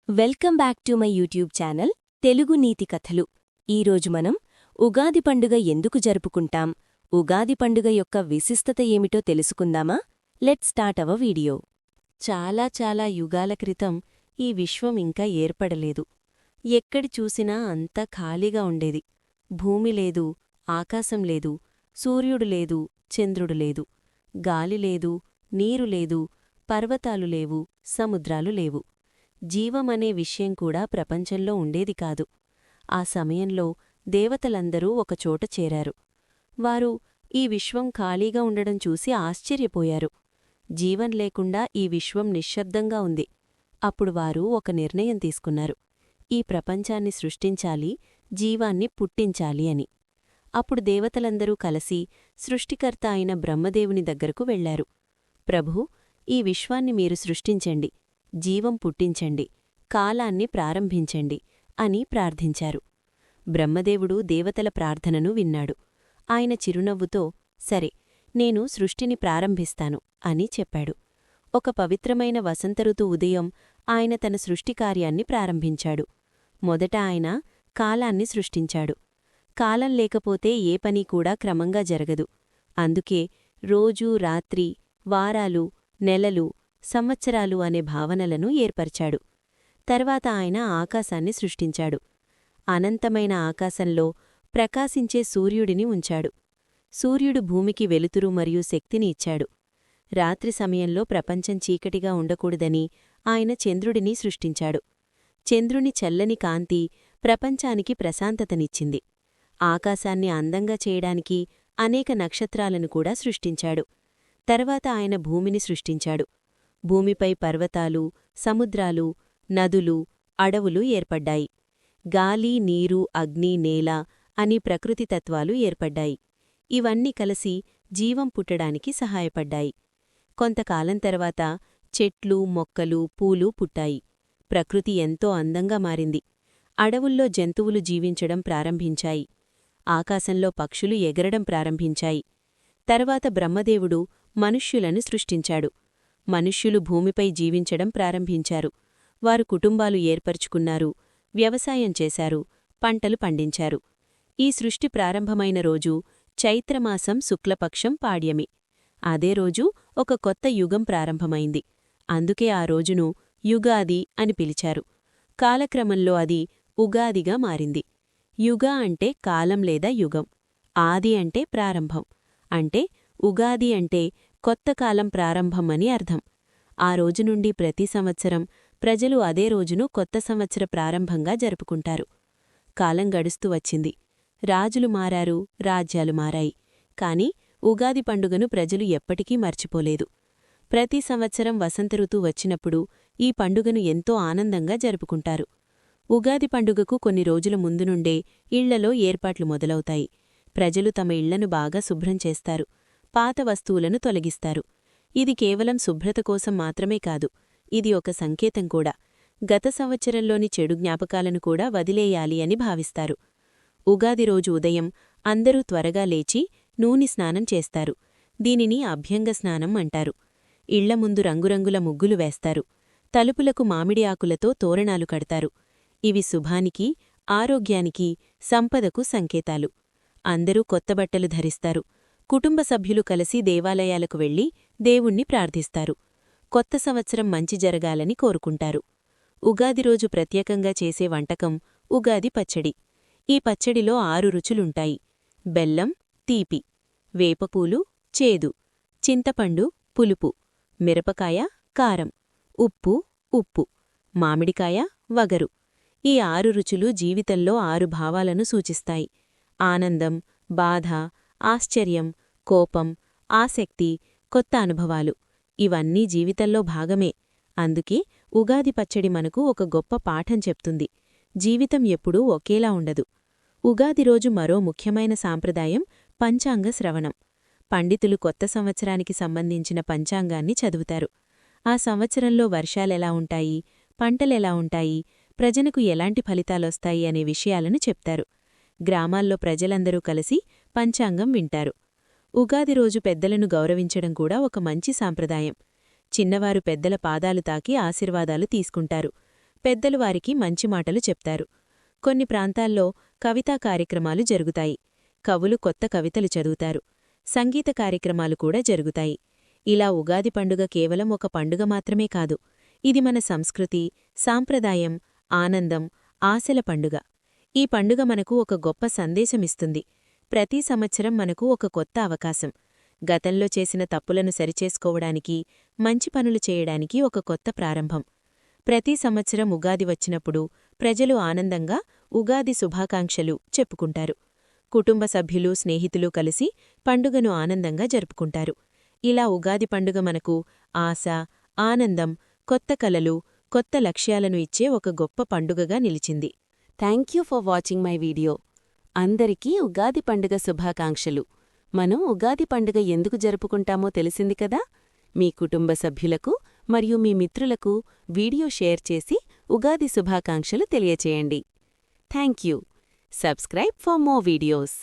Welcome back to my YouTube channel Telugu నీతి కథలు. ఈరోజు మనం ఉగాది పండుగ ఎందుకు జరుపుకుంటాం, ఉగాది పండుగ యొక్క విశిష్టత ఏమిటో తెలుసుకుందామా? Let's start our video. చాలా యుగాల క్రితం ఈ విశ్వం ఇంకా ఏర్పడలేదు. ఎక్కడి చూసినా అంతా ఖాళీగా ఉండేది. భూమి లేదు, ఆకాశం లేదు, సూర్యుడు లేదు, చంద్రుడు లేదు, గాలి లేదు, నీరు లేదు, పర్వతాలు లేవు, సముద్రాలు లేవు. జీవమనే విషయం కూడా ప్రపంచంలో ఉండేది కాదు. ఆ సమయంలో దేవతలందరూ ఒకచోట చేరారు. వారు ఈ విశ్వం ఖాళీగా ఉండడం చూసి ఆశ్చర్యపోయారు. జీవం లేకుండా ఈ విశ్వం నిశ్శబ్దంగా ఉంది. అప్పుడు వారు ఒక నిర్ణయం తీసుకున్నారు. ఈ ప్రపంచాన్ని సృష్టించాలి, జీవాన్ని పుట్టించాలి అని. అప్పుడు దేవతలందరూ కలిసి సృష్టికర్త అయిన బ్రహ్మదేవుని దగ్గరకు వెళ్లారు. ప్రభూ, ఈ విశ్వాన్ని మీరు సృష్టించండి, జీవం పుట్టించండి, కాలాన్ని ప్రారంభించండి అని ప్రార్థించారు. బ్రహ్మదేవుడు దేవతల ప్రార్థనను విన్నాడు. ఆయన చిరునవ్వుతో, సరే, నేను సృష్టిని ప్రారంభిస్తాను అని చెప్పాడు. ఒక పవిత్రమైన వసంతఋతు ఉదయం ఆయన తన సృష్టికార్యాన్ని ప్రారంభించాడు. మొదట ఆయన కాలాన్ని సృష్టించాడు. కాలం లేకపోతే ఏ పని కూడా క్రమంగా జరగదు. అందుకే రోజూ రాత్రి, వారాలు, నెలలు, సంవత్సరాలు అనే భావనలను ఏర్పరిచాడు. తర్వాత ఆయన ఆకాశాన్ని సృష్టించాడు. అనంతమైన ఆకాశంలో ప్రకాశించే సూర్యుడిని ఉంచాడు. సూర్యుడు భూమికి వెలుతురు మరియు శక్తిని ఇచ్చాడు. రాత్రి సమయంలో ప్రపంచం చీకటిగా ఉండకూడదని ఆయన చంద్రుడిని సృష్టించాడు. చంద్రుని చల్లని కాంతి ప్రపంచానికి ప్రశాంతతనిచ్చింది. ఆకాశాన్ని అందంగా చేయడానికి అనేక నక్షత్రాలను కూడా సృష్టించాడు. తర్వాత ఆయన భూమిని సృష్టించాడు. భూమిపై పర్వతాలు, సముద్రాలు, నదులు, అడవులు ఏర్పడ్డాయి. గాలి, నీరు, అగ్ని, నేల అని ప్రకృతి తత్వాలు ఏర్పడ్డాయి. ఇవన్నీ కలిసి జీవం పుట్టడానికి సహాయపడ్డాయి. కొంతకాలం తర్వాత చెట్లు, మొక్కలు, పూలు పుట్టాయి. ప్రకృతి ఎంతో అందంగా మారింది. అడవుల్లో జంతువులు జీవించడం ప్రారంభించాయి. ఆకాశంలో పక్షులు ఎగరడం ప్రారంభించాయి. తర్వాత బ్రహ్మదేవుడు మనుష్యులను సృష్టించాడు. మనుష్యులు భూమిపై జీవించడం ప్రారంభించారు. వారు కుటుంబాలు ఏర్పరుచుకున్నారు, వ్యవసాయం చేశారు, పంటలు పండించారు. ఈ సృష్టి ప్రారంభమైన రోజు చైత్రమాసం శుక్లపక్షం పాడ్యమి. అదే రోజు ఒక కొత్త యుగం ప్రారంభమైంది. అందుకే ఆ రోజును యుగాది అని పిలిచారు. కాలక్రమంలో అది ఉగాదిగా మారింది. యుగ అంటే కాలం లేదా యుగం. ఆది అంటే ప్రారంభం. అంటే ఉగాది అంటే కొత్త కాలం ప్రారంభం అని అర్థం. ఆ రోజు నుండి ప్రతి సంవత్సరం ప్రజలు అదే రోజును కొత్త సంవత్సర ప్రారంభంగా జరుపుకుంటారు. కాలం గడుస్తూ వచ్చింది. రాజులు మారారు, రాజ్యాలు మారాయి. కాని ఉగాది పండుగను ప్రజలు ఎప్పటికీ మర్చిపోలేదు. ప్రతి సంవత్సరం వసంతఋతు వచ్చినప్పుడు ఈ పండుగను ఎంతో ఆనందంగా జరుపుకుంటారు. ఉగాది పండుగకు కొన్ని రోజుల ముందు నుండే ఇళ్లలో ఏర్పాట్లు మొదలవుతాయి. ప్రజలు తమ ఇళ్లను బాగా శుభ్రం చేస్తారు. పాత వస్తువులను తొలగిస్తారు. ఇది కేవలం శుభ్రత కోసం మాత్రమే కాదు, ఇది ఒక సంకేతం కూడా. గత సంవత్సరంలోని చెడు జ్ఞాపకాలను కూడా వదిలేయాలి అని భావిస్తారు. ఉగాది రోజు ఉదయం అందరూ త్వరగా లేచి నూనె స్నానం చేస్తారు. దీనిని అభ్యంగ స్నానం అంటారు. ఇళ్ల ముందు రంగురంగుల ముగ్గులు వేస్తారు. తలుపులకు మామిడి ఆకులతో తోరణాలు కడతారు. ఇవి శుభానికి, ఆరోగ్యానికి, సంపదకు సంకేతాలు. అందరూ కొత్తబట్టలు ధరిస్తారు. కుటుంబ సభ్యులు కలిసి దేవాలయాలకు వెళ్లి దేవుణ్ణి ప్రార్థిస్తారు. కొత్త సంవత్సరం మంచి జరగాలని కోరుకుంటారు. ఉగాది రోజు ప్రత్యేకంగా చేసే వంటకం ఉగాది పచ్చడి. ఈ పచ్చడిలో 6 రుచులుంటాయి: బెల్లం, తీపి; వేపపూలు, చేదు; చింతపండు, పులుపు; మిరపకాయ, కారం; ఉప్పు; మామిడికాయ, వగరు. ఈ 6 రుచులు జీవితంలో 6 భావాలను సూచిస్తాయి: ఆనందం, బాధ, ఆశ్చర్యం, కోపం, ఆసక్తి, కొత్త అనుభవాలు. ఇవన్నీ జీవితంలో భాగమే. అందుకే ఉగాది పచ్చడి మనకు ఒక గొప్ప పాఠం చెప్తుంది: జీవితం ఎప్పుడూ ఒకేలా ఉండదు. ఉగాది రోజు మరో ముఖ్యమైన సాంప్రదాయం పంచాంగ శ్రవణం. పండితులు కొత్త సంవత్సరానికి సంబంధించిన పంచాంగాన్ని చదువుతారు. ఆ సంవత్సరంలో వర్షాలెలా ఉంటాయి, పంటలెలా ఉంటాయి, ప్రజలకు ఎలాంటి ఫలితాలొస్తాయి అనే విషయాలను చెప్తారు. గ్రామాల్లో ప్రజలందరూ కలిసి పంచాంగం వింటారు. ఉగాది రోజు పెద్దలను గౌరవించడం కూడా ఒక మంచి సాంప్రదాయం. చిన్నవారు పెద్దల పాదాలు తాకి ఆశీర్వాదాలు తీసుకుంటారు. పెద్దలు వారికి మంచి మాటలు చెప్తారు. కొన్ని ప్రాంతాల్లో కవితా కార్యక్రమాలు జరుగుతాయి. కవులు కొత్త కవితలు చదువుతారు. సంగీత కార్యక్రమాలు కూడా జరుగుతాయి. ఇలా ఉగాది పండుగ కేవలం ఒక పండుగ మాత్రమే కాదు, ఇది మన సంస్కృతి, సాంప్రదాయం, ఆనందం, ఆశల పండుగ. ఈ పండుగ మనకు ఒక గొప్ప సందేశమిస్తుంది. ప్రతి సంవత్సరం మనకు ఒక కొత్త అవకాశం. గతంలో చేసిన తప్పులను సరిచేసుకోవడానికి, మంచి పనులు చేయడానికి ఒక కొత్త ప్రారంభం. ప్రతి సంవత్సరం ఉగాది వచ్చినప్పుడు ప్రజలు ఆనందంగా ఉగాది శుభాకాంక్షలు చెప్పుకుంటారు. కుటుంబ సభ్యులు, స్నేహితులు కలిసి పండుగను ఆనందంగా జరుపుకుంటారు. ఇలా ఉగాది పండుగ మనకు ఆశ, ఆనందం, కొత్త కలలు, కొత్త లక్ష్యాలను ఇచ్చే ఒక గొప్ప పండుగగా నిలిచింది. Thank you for watching my video. అందరికీ ఉగాది పండుగ శుభాకాంక్షలు. మనం ఉగాది పండుగ ఎందుకు జరుపుకుంటామో తెలిసింది కదా? మీ కుటుంబ సభ్యులకు మరియు మీ మిత్రులకు వీడియో షేర్ చేసి ఉగాది శుభాకాంక్షలు తెలియచేయండి. Thank you. Subscribe for more videos.